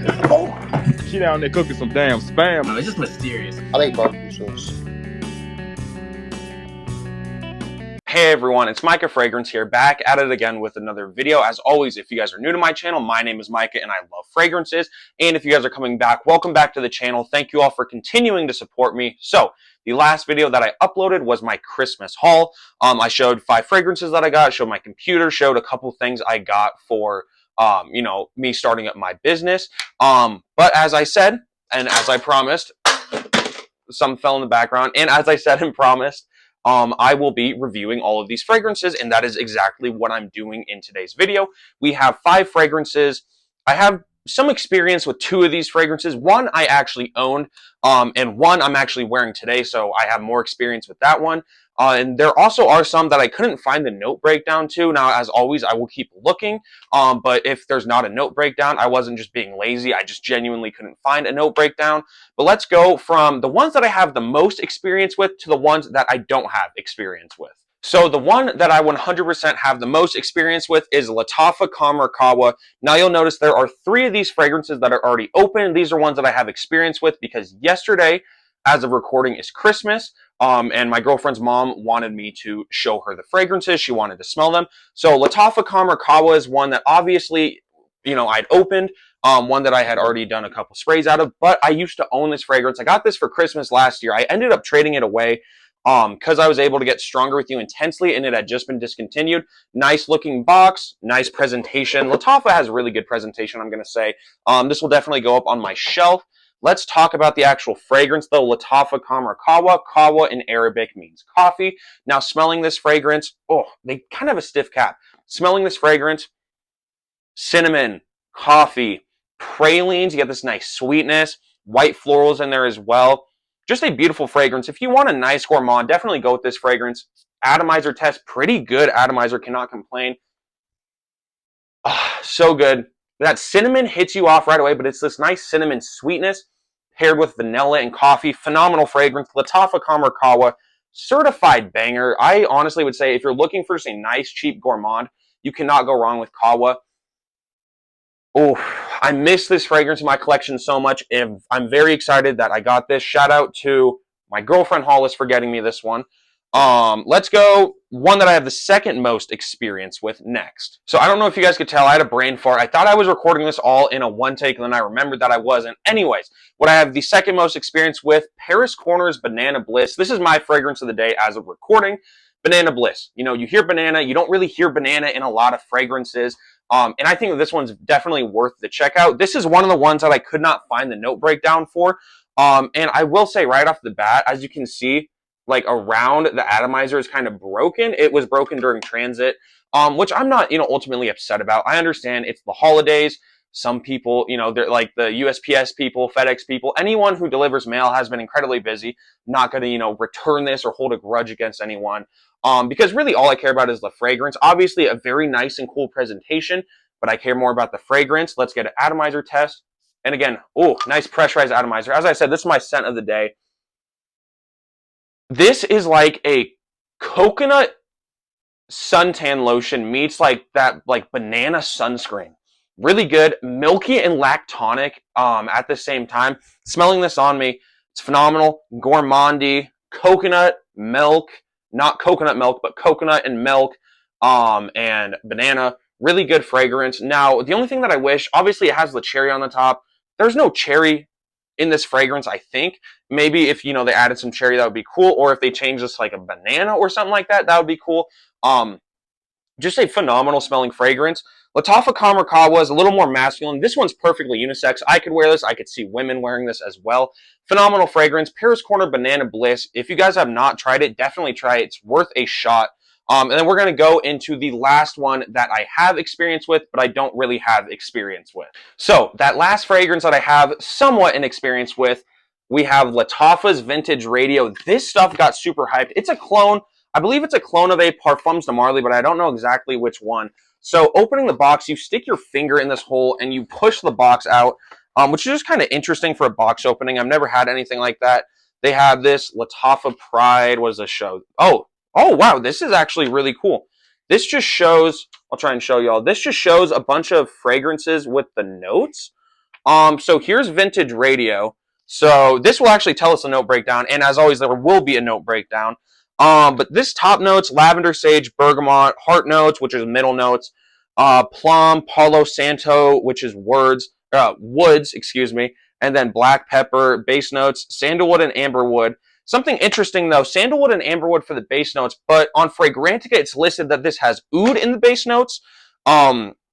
She down there cooking some damn spam. No, it's just mysterious. I like barbecue sauce. Hey everyone, it's Micah Fragrance here, back at it again with another video. As always, if you guys are new to my channel, my name is Micah and I love fragrances. And if you guys are coming back, welcome back to the channel. Thank you all for continuing to support me. So, the last video that I uploaded was my Christmas haul. I showed 5 fragrances that I got, showed my computer, showed a couple things I got for, me starting up my business. But as I said, and as I promised, some fell in the background, and as I said and promised, I will be reviewing all of these fragrances, and that is exactly what I'm doing in today's video. We have 5 fragrances. I have some experience with 2 of these fragrances. One I actually owned, and one I'm actually wearing today, so I have more experience with that one. And there also are some that I couldn't find the note breakdown to. Now, as always, I will keep looking, but if there's not a note breakdown, I wasn't just being lazy. I just genuinely couldn't find a note breakdown. But let's go from the ones that I have the most experience with to the ones that I don't have experience with. So the one that I 100% have the most experience with is Lattafa Kamarkawa. Now you'll notice there are 3 of these fragrances that are already open. These are ones that I have experience with because yesterday, as of recording, is Christmas. And my girlfriend's mom wanted me to show her the fragrances. She wanted to smell them. So Lattafa Kamarkawa is one that obviously, I'd opened. One that I had already done a couple sprays out of, but I used to own this fragrance. I got this for Christmas last year. I ended up trading it away because I was able to get Stronger With You Intensely, and it had just been discontinued. Nice looking box, nice presentation. Lattafa has really good presentation, I'm going to say. This will definitely go up on my shelf. Let's talk about the actual fragrance, though. Lattafa Kamarkawa. Kawa in Arabic means coffee. Now, smelling this fragrance, they kind of have a stiff cap. Smelling this fragrance, cinnamon, coffee, pralines. You get this nice sweetness, white florals in there as well. Just a beautiful fragrance. If you want a nice gourmand, definitely go with this fragrance. Atomizer test, pretty good. Atomizer, cannot complain. So good. That cinnamon hits you off right away, but it's this nice cinnamon sweetness paired with vanilla and coffee. Phenomenal fragrance. Lattafa Kamarkawa, certified banger. I honestly would say if you're looking for just a nice, cheap gourmand, you cannot go wrong with Kawa. Oh, I miss this fragrance in my collection so much, and I'm very excited that I got this. Shout out to my girlfriend Hollis for getting me this one. Let's go one that I have the second most experience with next. So I don't know if you guys could tell, I had a brain fart. I thought I was recording this all in a one take, and then I remembered that I wasn't. Anyways, what I have the second most experience with, Paris Corner's Banana Bliss. This is my fragrance of the day as of recording. Banana Bliss. You hear banana, you don't really hear banana in a lot of fragrances. And I think that this one's definitely worth the checkout. This is one of the ones that I could not find the note breakdown for. And I will say right off the bat, as you can see, like around the atomizer is kind of broken. It was broken during transit, which I'm not, ultimately upset about. I understand it's the holidays. Some people, they're like the USPS people, FedEx people, anyone who delivers mail has been incredibly busy. Not going to, return this or hold a grudge against anyone. Because really all I care about is the fragrance. Obviously a very nice and cool presentation, but I care more about the fragrance. Let's get an atomizer test. And again, nice pressurized atomizer. As I said, this is my scent of the day. This is like a coconut suntan lotion meets like that, like banana sunscreen. Really good, milky and lactonic at the same time. Smelling this on me, it's phenomenal. Gourmandy, coconut milk, not coconut milk, but coconut and milk, and banana. Really good fragrance. Now, the only thing that I wish, obviously it has the cherry on the top. There's no cherry in this fragrance, I think. Maybe if, they added some cherry, that would be cool. Or if they changed this like a banana or something like that, that would be cool. Just a phenomenal smelling fragrance. Lattafa Kamarkawa is a little more masculine. This one's perfectly unisex. I could wear this. I could see women wearing this as well. Phenomenal fragrance. Paris Corner Banana Bliss. If you guys have not tried it, definitely try it. It's worth a shot. And then we're going to go into the last one that I have experience with, but I don't really have experience with. So that last fragrance that I have somewhat an experience with, we have Lattafa's Vintage Radio. This stuff got super hyped. It's a clone. I believe it's a clone of a Parfums de Marly, but I don't know exactly which one. So opening the box, you stick your finger in this hole and you push the box out, which is just kind of interesting for a box opening. I've never had anything like that. They have this Lattafa Pride. What is this show? Oh, wow. This is actually really cool. This just shows, I'll try and show y'all. This just shows a bunch of fragrances with the notes. So here's Vintage Radio. So this will actually tell us a note breakdown, and as always, there will be a note breakdown. But this top notes: lavender, sage, bergamot. Heart notes, which is middle notes. Plum, Palo Santo, which is woods, excuse me, and then black pepper. Base notes: sandalwood and amberwood. Something interesting though: sandalwood and amberwood for the base notes, but on Fragrantica it's listed that this has oud in the base notes.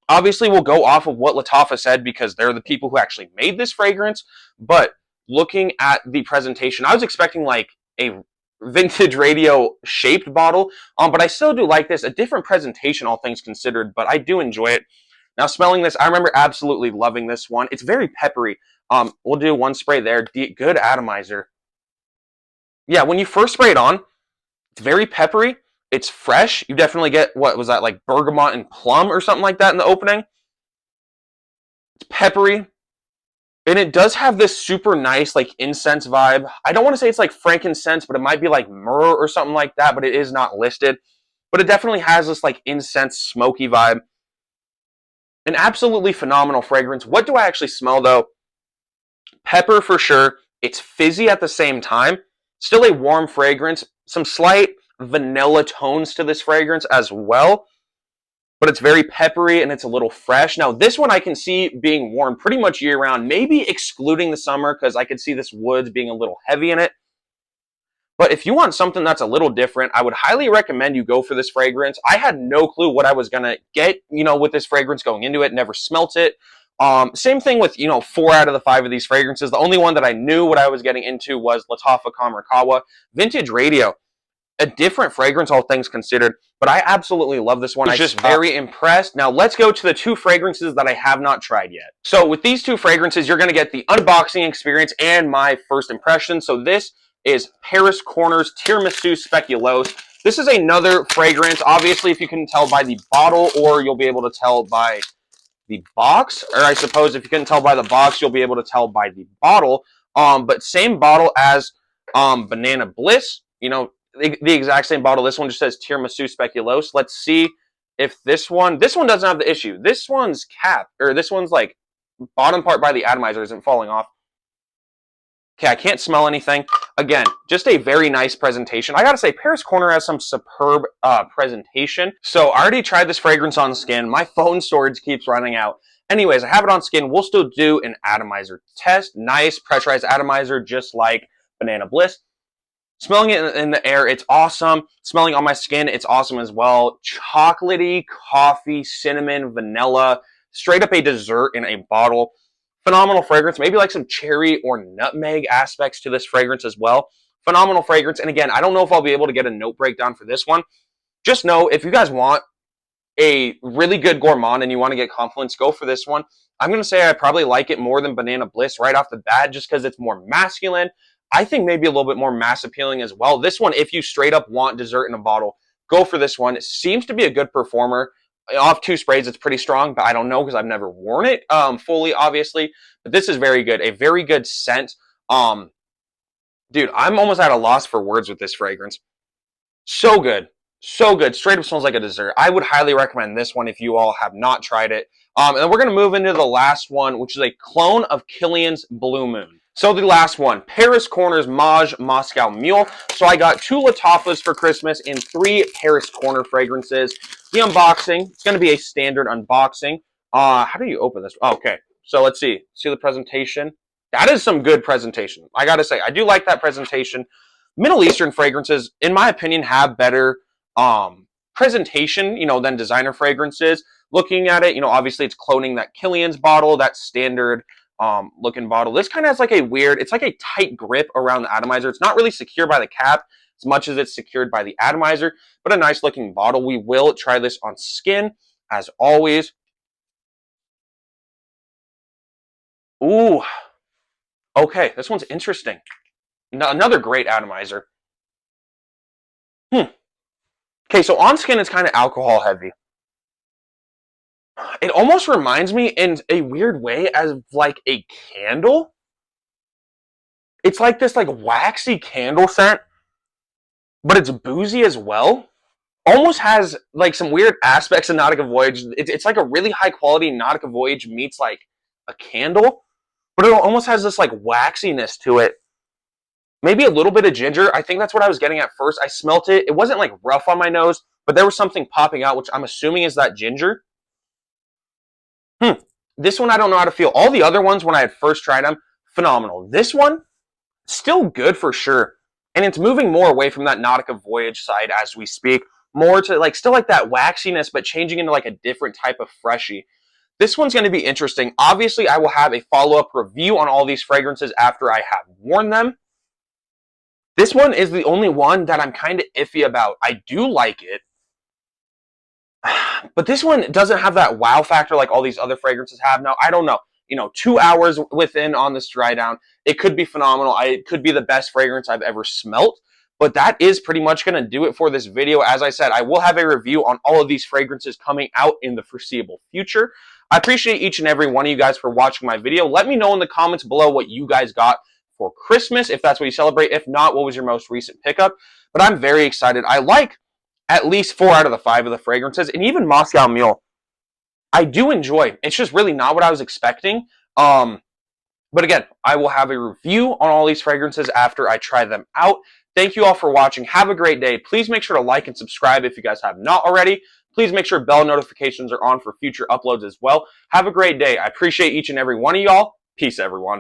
Obviously, we'll go off of what Lattafa said because they're the people who actually made this fragrance. But looking at the presentation, I was expecting like a Vintage Radio shaped bottle, but I still do like this. A different presentation, all things considered, but I do enjoy it. Now, smelling this, I remember absolutely loving this one. It's very peppery. We'll do one spray there. Good atomizer. Yeah, when you first spray it on, it's very peppery. It's fresh. You definitely get, what was that, like bergamot and plum or something like that in the opening. It's peppery. And it does have this super nice, like, incense vibe. I don't want to say it's like frankincense, but it might be like myrrh or something like that, but it is not listed. But it definitely has this, like, incense, smoky vibe. An absolutely phenomenal fragrance. What do I actually smell, though? Pepper for sure. It's fizzy at the same time. Still a warm fragrance. Some slight vanilla tones to this fragrance as well, but it's very peppery and it's a little fresh. Now this one I can see being worn pretty much year round, maybe excluding the summer because I could see this woods being a little heavy in it. But if you want something that's a little different, I would highly recommend you go for this fragrance. I had no clue what I was gonna get, with this fragrance going into it. Never smelt it. Same thing with, 4 out of the 5 of these fragrances. The only one that I knew what I was getting into was Lattafa Kamarikawa. Vintage Radio. A different fragrance, all things considered, but I absolutely love this one. I'm just very impressed. Now let's go to the 2 fragrances that I have not tried yet. So with these 2 fragrances, you're going to get the unboxing experience and my first impression. So this is Paris Corners Tiramisu Speculoos. This is another fragrance. Obviously, if you can tell by the bottle, or you'll be able to tell by the box, or I suppose if you couldn't tell by the box, you'll be able to tell by the bottle. But same bottle as Banana Bliss, the exact same bottle. This one just says Tiramisu Speculoos. Let's see if this one doesn't have the issue. This one's this one's like bottom part by the atomizer isn't falling off. Okay, I can't smell anything. Again, just a very nice presentation. I gotta say, Paris Corner has some superb presentation. So I already tried this fragrance on skin. My phone storage keeps running out. Anyways, I have it on skin. We'll still do an atomizer test. Nice pressurized atomizer, just like Banana Bliss. Smelling it in the air, it's awesome. Smelling on my skin, it's awesome as well. Chocolatey, coffee, cinnamon, vanilla. Straight up a dessert in a bottle. Phenomenal fragrance. Maybe like some cherry or nutmeg aspects to this fragrance as well. Phenomenal fragrance. And again, I don't know if I'll be able to get a note breakdown for this one. Just know, if you guys want a really good gourmand and you want to get compliments, go for this one. I'm going to say I probably like it more than Banana Bliss right off the bat, just because it's more masculine. I think maybe a little bit more mass appealing as well. This one, if you straight up want dessert in a bottle, go for this one. It seems to be a good performer. Off 2 sprays, it's pretty strong, but I don't know because I've never worn it fully, obviously. But this is very good. A very good scent. Dude, I'm almost at a loss for words with this fragrance. So good. So good. Straight up smells like a dessert. I would highly recommend this one if you all have not tried it. And then we're going to move into the last one, which is a clone of Kilian's Blue Moon. So the last one, Paris Corners Mauj Moscow Mule. So I got 2 Lattafas for Christmas and 3 Paris Corner fragrances. The unboxing, it's going to be a standard unboxing. How do you open this? Oh, okay, so let's see. See the presentation? That is some good presentation. I got to say, I do like that presentation. Middle Eastern fragrances, in my opinion, have better presentation, than designer fragrances. Looking at it, obviously it's cloning that Kilian's bottle, that standard looking bottle. This kind of has like it's like a tight grip around the atomizer. It's not really secure by the cap as much as it's secured by the atomizer, but a nice looking bottle. We will try this on skin as always. Ooh, okay, this one's interesting. Another great atomizer. Okay, so on skin it's kind of alcohol heavy. It almost reminds me in a weird way as like a candle. It's like this like waxy candle scent, but it's boozy as well. Almost has like some weird aspects of Nautica Voyage. It's like a really high quality Nautica Voyage meets like a candle. but it almost has this like waxiness to it. Maybe a little bit of ginger. I think that's what I was getting at first. I smelt it. It wasn't like rough on my nose, but there was something popping out, which I'm assuming is that ginger. This one I don't know how to feel. All the other ones when I had first tried them, phenomenal. This one, still good for sure. And it's moving more away from that Nautica Voyage side as we speak. More to like still like that waxiness, but changing into like a different type of freshie. This one's going to be interesting. Obviously, I will have a follow-up review on all these fragrances after I have worn them. This one is the only one that I'm kind of iffy about. I do like it, but this one doesn't have that wow factor like all these other fragrances have. Now, I don't know. 2 hours within on this dry down, it could be phenomenal. It could be the best fragrance I've ever smelt. But that is pretty much going to do it for this video. As I said, I will have a review on all of these fragrances coming out in the foreseeable future. I appreciate each and every one of you guys for watching my video. Let me know in the comments below what you guys got for Christmas, if that's what you celebrate. If not, what was your most recent pickup? But I'm very excited. I like at least 4 out of the 5 of the fragrances, and even Moscow Mule, I do enjoy. It's just really not what I was expecting. But again, I will have a review on all these fragrances after I try them out. Thank you all for watching. Have a great day. Please make sure to like and subscribe if you guys have not already. Please make sure bell notifications are on for future uploads as well. Have a great day. I appreciate each and every one of y'all. Peace, everyone.